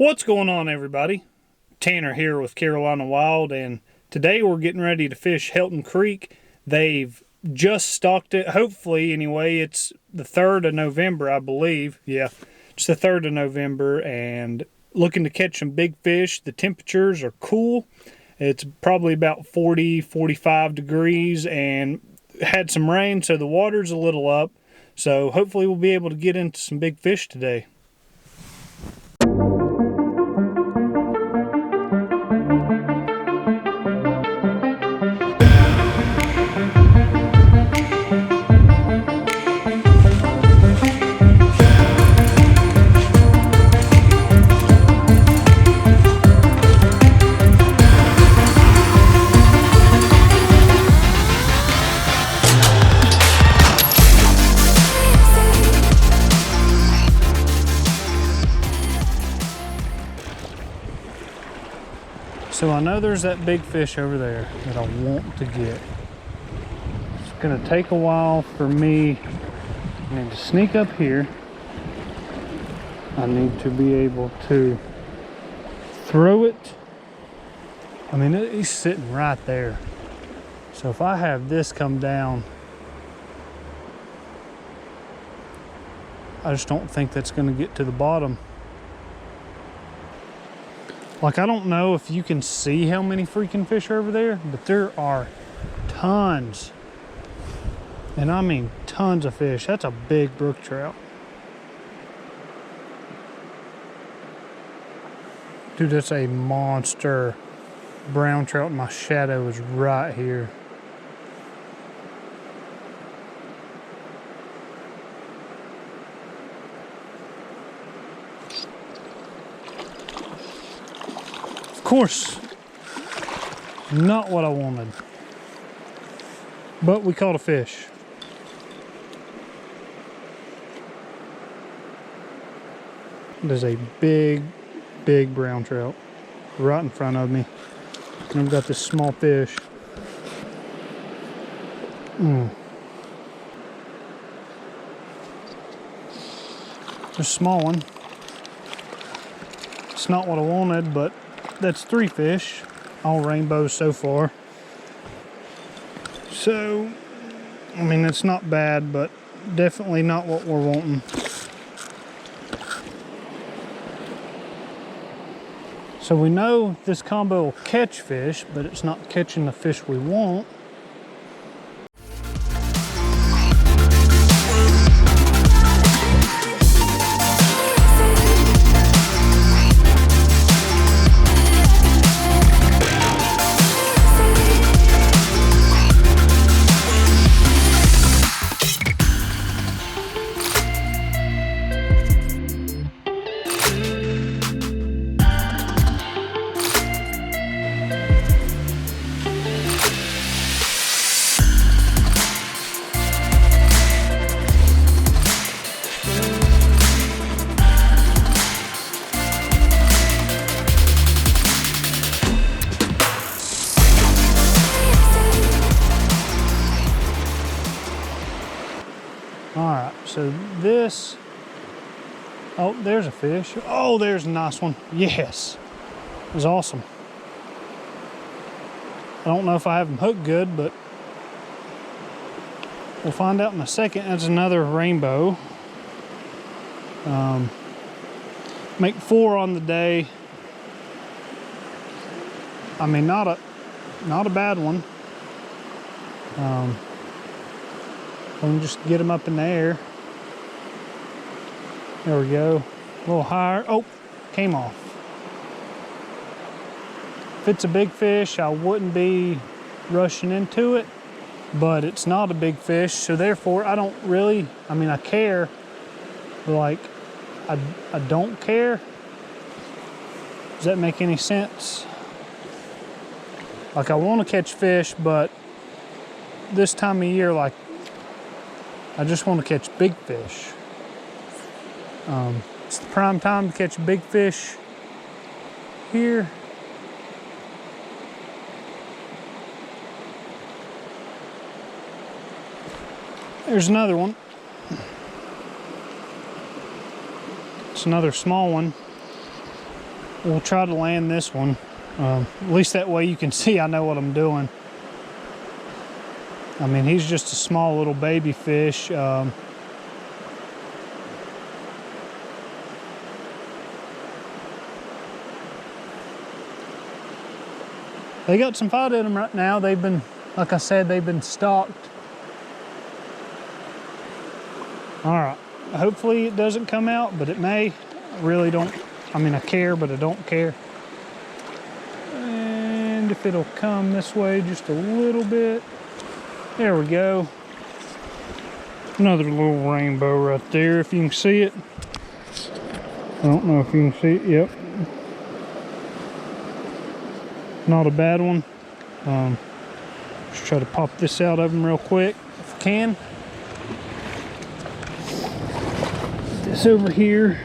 What's going on, everybody? Tanner here with Carolina Wild, and today we're getting ready to fish Helton Creek. They've just stocked it, hopefully anyway. It's the 3rd of November, I believe. Yeah, it's the 3rd of November, and looking to catch some big fish. The temperatures are cool. It's probably about 40, 45 degrees, and had some rain, so the water's a little up. So hopefully we'll be able to get into some big fish today. So I know there's that big fish over there that I want to get. It's gonna take a while for me. I need to sneak up here. I need to be able to throw it. I mean, he's sitting right there. So if I have this come down, I just don't think that's gonna get to the bottom. Like, I don't know if you can see how many freaking fish are over there, but there are tons. And I mean tons of fish. That's a big brook trout. Dude, that's a monster brown trout. My shadow is right here. Of course, not what I wanted, but we caught a fish. There's a big brown trout right in front of me, and I've got this small fish. There's a small one. It's not what I wanted, but that's 3 fish, all rainbows so far. So, I mean, it's not bad, but definitely not what we're wanting. So we know this combo will catch fish, but it's not catching the fish we want. Alright, so this, oh, there's a fish. Oh, there's a nice one. Yes, it was awesome. I don't know if I have them hooked good, but we'll find out in a second. That's another rainbow. Make 4 on the day. I mean, not a bad one. Let me just get them up in the air. There we go. A little higher. Oh, came off. If it's a big fish, I wouldn't be rushing into it, but it's not a big fish, so therefore I don't really, I mean, I care, but like, I don't care. Does that make any sense? Like, I want to catch fish, but this time of year, like, I just want to catch big fish. It's the prime time to catch big fish here. There's another one. It's another small one. we'll try to land this one. At least that way you can see I know what I'm doing. I mean, he's just a small little baby fish. They got some fight in them right now. They've been, like I said, they've been stocked. All right, hopefully it doesn't come out, but it may. I really don't, I mean, I care, but I don't care. And if it'll come this way just a little bit. There we go. Another little rainbow right there, if you can see it. I don't know if you can see it, yep. Not a bad one. Just try to pop this out of them real quick, if I can. Put this over here.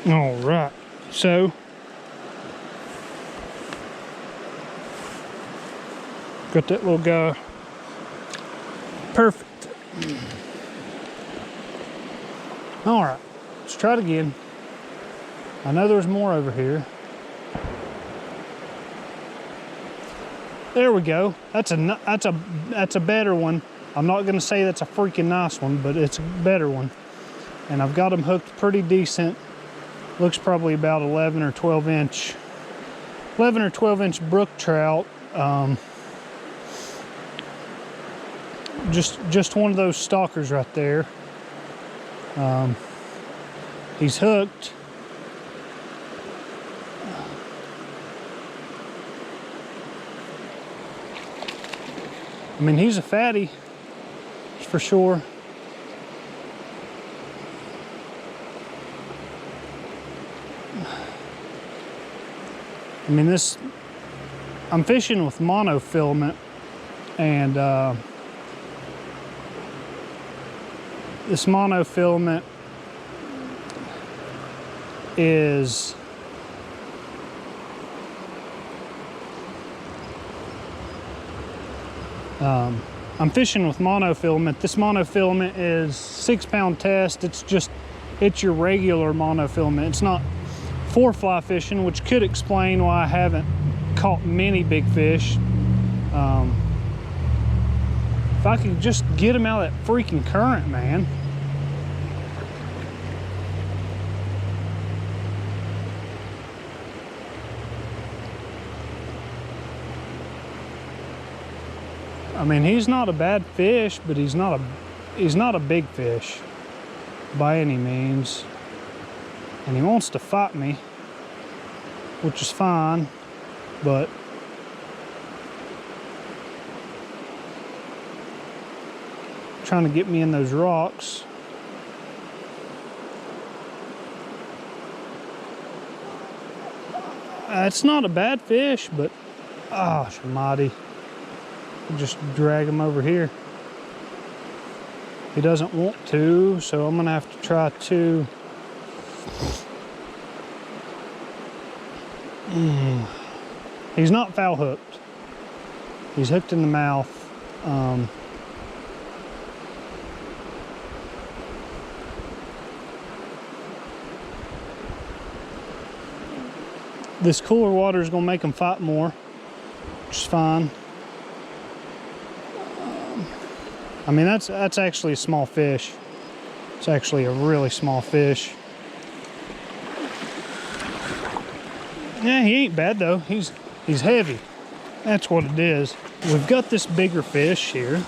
All right, so got that little guy. Perfect. All right, let's try it again. I know there's more over here. There we go. That's a better one. I'm not gonna say that's a freaking nice one, but it's a better one. And I've got them hooked pretty decent. Looks probably about 11 or 12 inch brook trout. Just one of those stalkers right there. He's hooked. I mean, he's a fatty for sure. I mean, I'm fishing with monofilament, and this monofilament is I'm fishing with monofilament. This monofilament is 6-pound test. It's your regular monofilament. It's not for fly fishing, which could explain why I haven't caught many big fish. If I could just get them out of that freaking current, man. I mean, he's not a bad fish, but he's not a big fish by any means. And he wants to fight me, which is fine, but trying to get me in those rocks. It's not a bad fish, but gosh almighty, just drag him over here. He doesn't want to, so I'm gonna have to try to He's not foul hooked. He's hooked in the mouth. This cooler water is gonna make him fight more, which is fine. I mean, that's actually a small fish. It's actually a really small fish. Yeah, he ain't bad though. He's heavy. That's what it is. We've got this bigger fish here.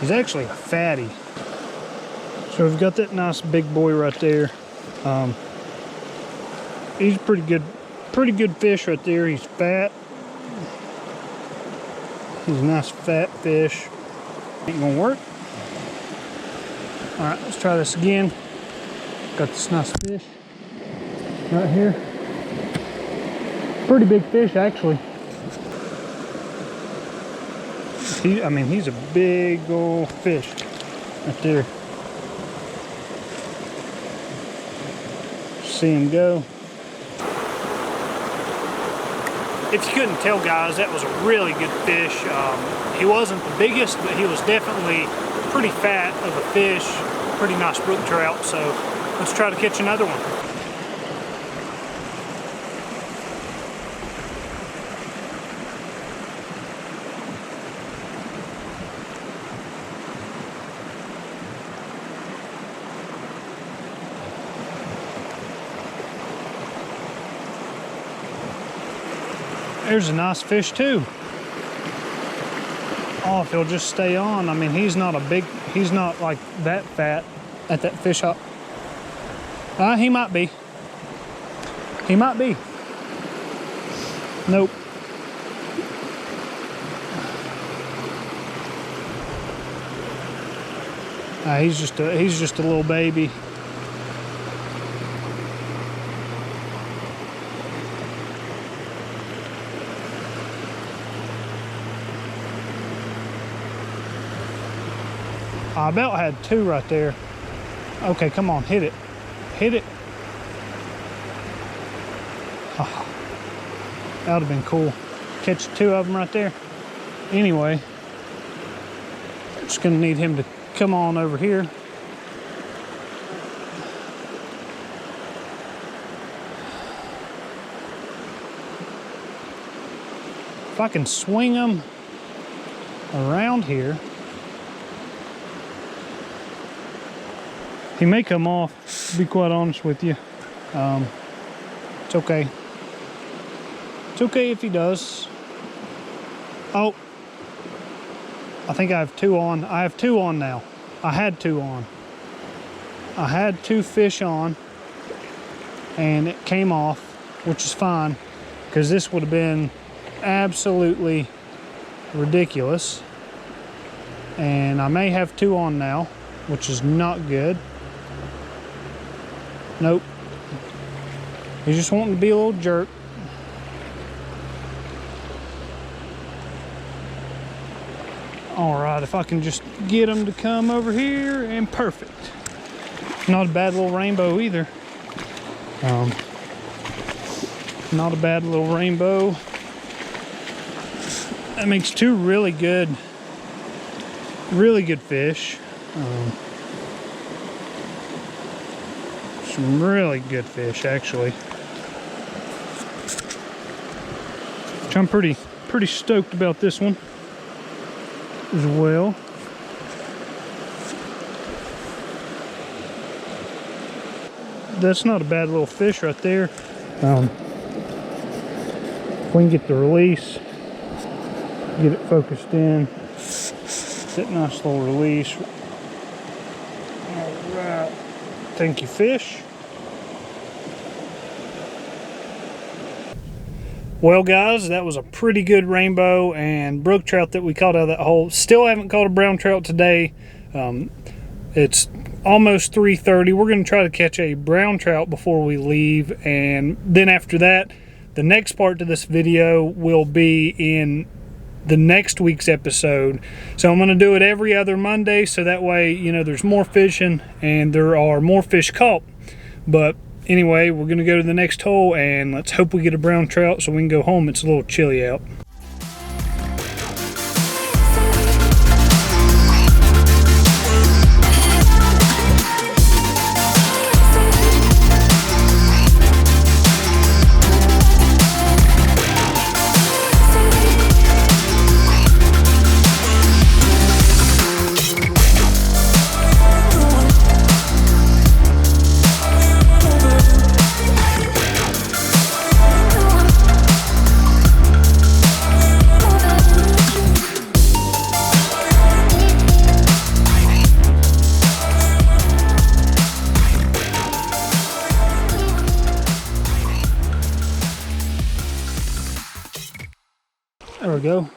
He's actually a fatty. So we've got that nice big boy right there. He's a pretty good fish right there. He's fat. He's a nice fat fish. Ain't gonna work. All right, let's try this again. Got this nice fish right here. Pretty big fish, actually. I mean, he's a big old fish right there. See him go. if you couldn't tell, guys, that was a really good fish. He wasn't the biggest, but he was definitely pretty fat of a fish. Pretty nice brook trout. So let's try to catch another one. There's a nice fish too. Oh, if he'll just stay on. I mean, he's not like that fat at that fish hop. He might be. He might be. Nope. He's just a little baby. I about had two right there. Okay, come on, hit it. Hit it. Oh, that would have been cool. Catch two of them right there. Anyway, just gonna need him to come on over here. If I can swing them around here, he may come off, to be quite honest with you. It's okay. It's okay if he does. Oh, I think I have two on. I have two on now. I had two on. I had two fish on, and it came off, which is fine, because this would have been absolutely ridiculous. And I may have two on now, which is not good. Nope. He's just wanting to be a little jerk. All right, if I can just get him to come over here, and perfect. Not a bad little rainbow either. Not a bad little rainbow. That makes two really good fish. Some really good fish, actually. Which I'm pretty stoked about this one as well. That's not a bad little fish right there. If we can get the release, get it focused in, that nice little release. All right, thank you, fish. Well, guys, that was a pretty good rainbow and brook trout that we caught out of that hole. Still haven't caught a brown trout today. It's almost 3:30. We're going to try to catch a brown trout before we leave, and then after that, the next part to this video will be in the next week's episode. So I'm going to do it every other Monday, so that way, you know, there's more fishing and there are more fish caught. But anyway, we're going to go to the next hole, and let's hope we get a brown trout so we can go home. It's a little chilly out. There we go.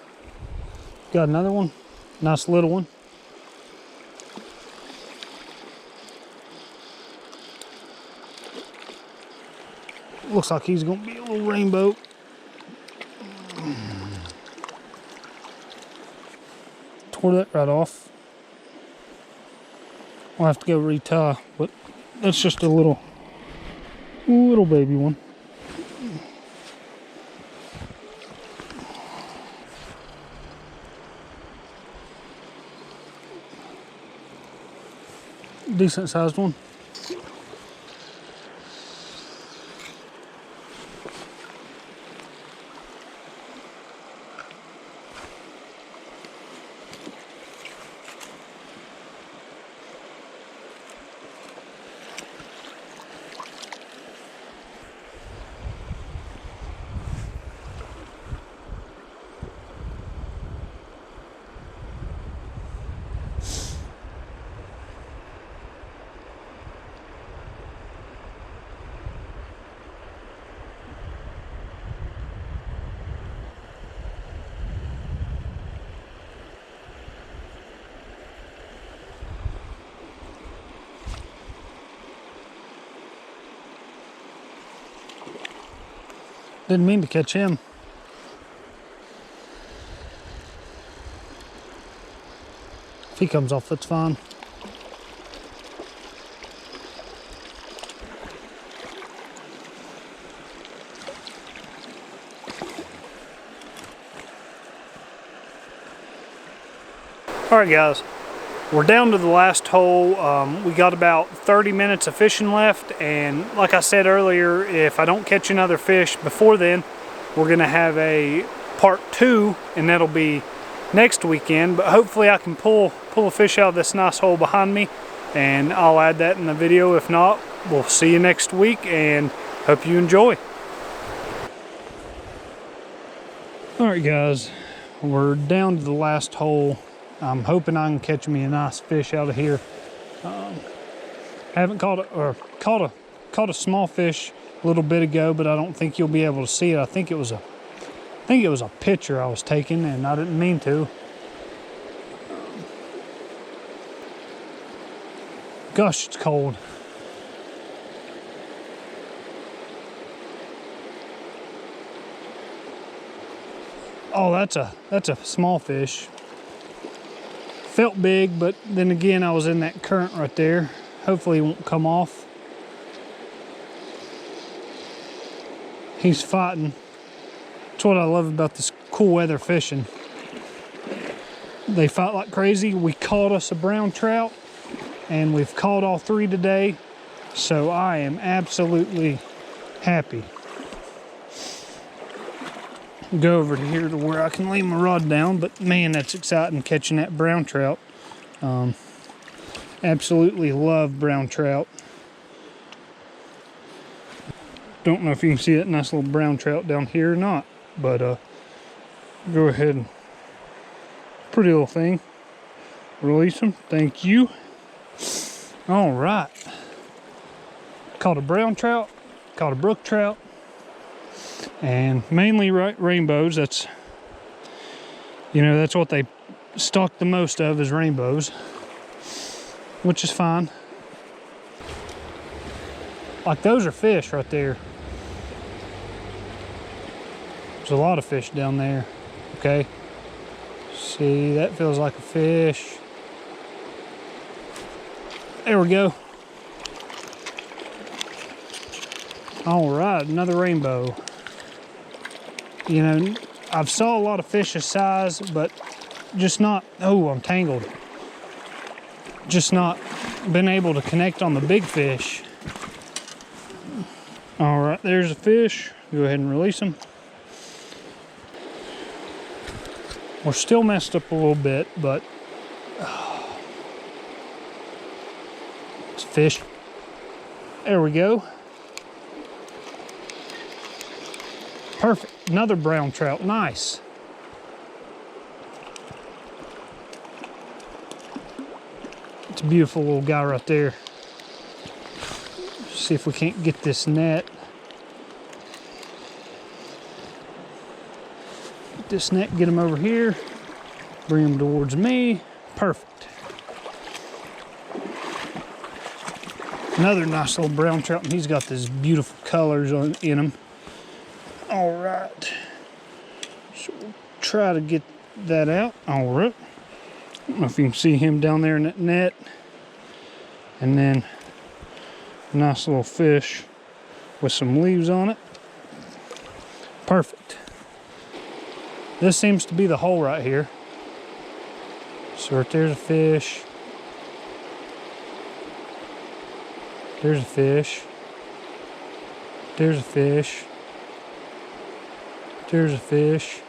Got another one. Nice little one. Looks like he's going to be a little rainbow. Tore that right off. I'll have to go retie, but that's just a little baby one. decent sized one. Didn't mean to catch him. If he comes off, that's fine. All right, guys. We're down to the last hole. We got about 30 minutes of fishing left, and like I said earlier, if I don't catch another fish before then, we're gonna have a part 2, and that'll be next weekend. But hopefully I can pull a fish out of this nice hole behind me, and I'll add that in the video. If not, we'll see you next week, and hope you enjoy. All right, guys, we're down to the last hole. I'm hoping I can catch me a nice fish out of here. Haven't caught a small fish a little bit ago, but I don't think you'll be able to see it. I think it was a picture I was taking, and I didn't mean to. Gosh, it's cold. Oh, that's a small fish. Felt big, but then again, I was in that current right there. Hopefully he won't come off. He's fighting. That's what I love about this cool weather fishing. They fight like crazy. We caught us a brown trout, and we've caught all 3 today. So I am absolutely happy. Go over to here to where I can lay my rod down, but man, that's exciting catching that brown trout. Absolutely love brown trout. Don't know if you can see that nice little brown trout down here or not, but go ahead and pretty little thing. Release them. Thank you. All right. Caught a brown trout, caught a brook trout, and mainly rainbows. That's what they stock the most of, is rainbows, which is fine. Like, those are fish right there. There's a lot of fish down there. Okay, see, that feels like a fish. There we go. All right, another rainbow. I've saw a lot of fish this size, but just not, oh, I'm tangled. Just not been able to connect on the big fish. All right, there's a fish. Go ahead and release him. We're still messed up a little bit, but it's a fish. There we go. Perfect. Another brown trout. Nice. It's a beautiful little guy right there. See if we can't get this net. Get this net, get him over here. Bring him towards me. Perfect. Another nice little brown trout, and he's got these beautiful colors in him. All right, so we'll try to get that out. All right, I don't know if you can see him down there in that net. And then a nice little fish with some leaves on it. Perfect. This seems to be the hole right here. So right there's a fish. There's a fish. There's a fish. There's a fish.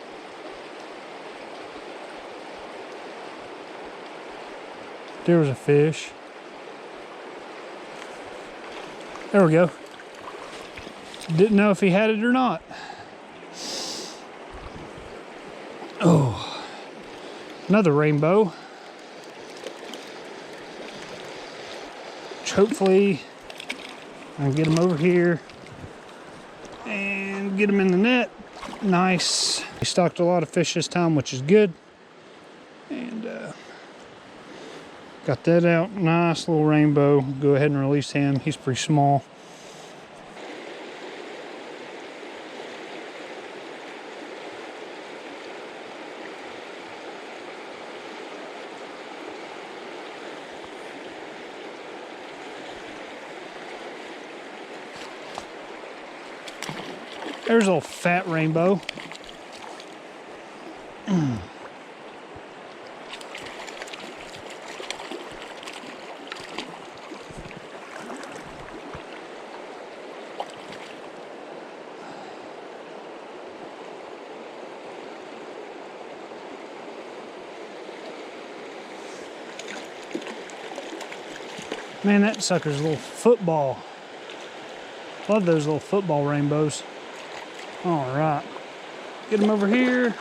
There was a fish. There we go. Didn't know if he had it or not. Oh, another rainbow. Which hopefully I can get him over here and get him in the net. Nice. We stocked a lot of fish this time, which is good. And got that out. Nice little rainbow. Go ahead and release him. He's pretty small. There's a little fat rainbow. Man, that sucker's a little football. Love those little football rainbows. All right, get him over here.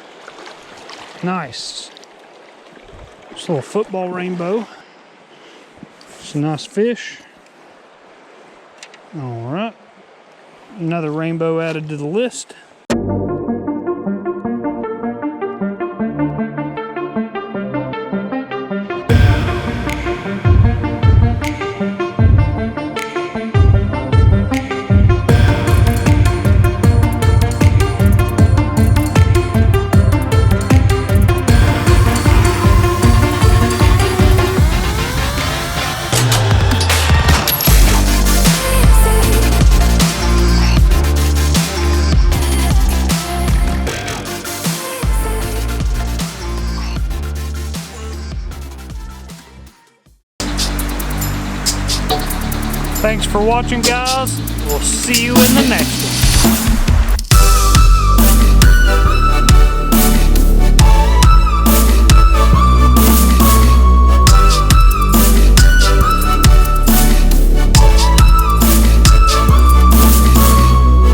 Nice. Just a little football rainbow. It's a nice fish. All right, another rainbow added to the list. Thanks for watching, guys. We'll see you in the next one.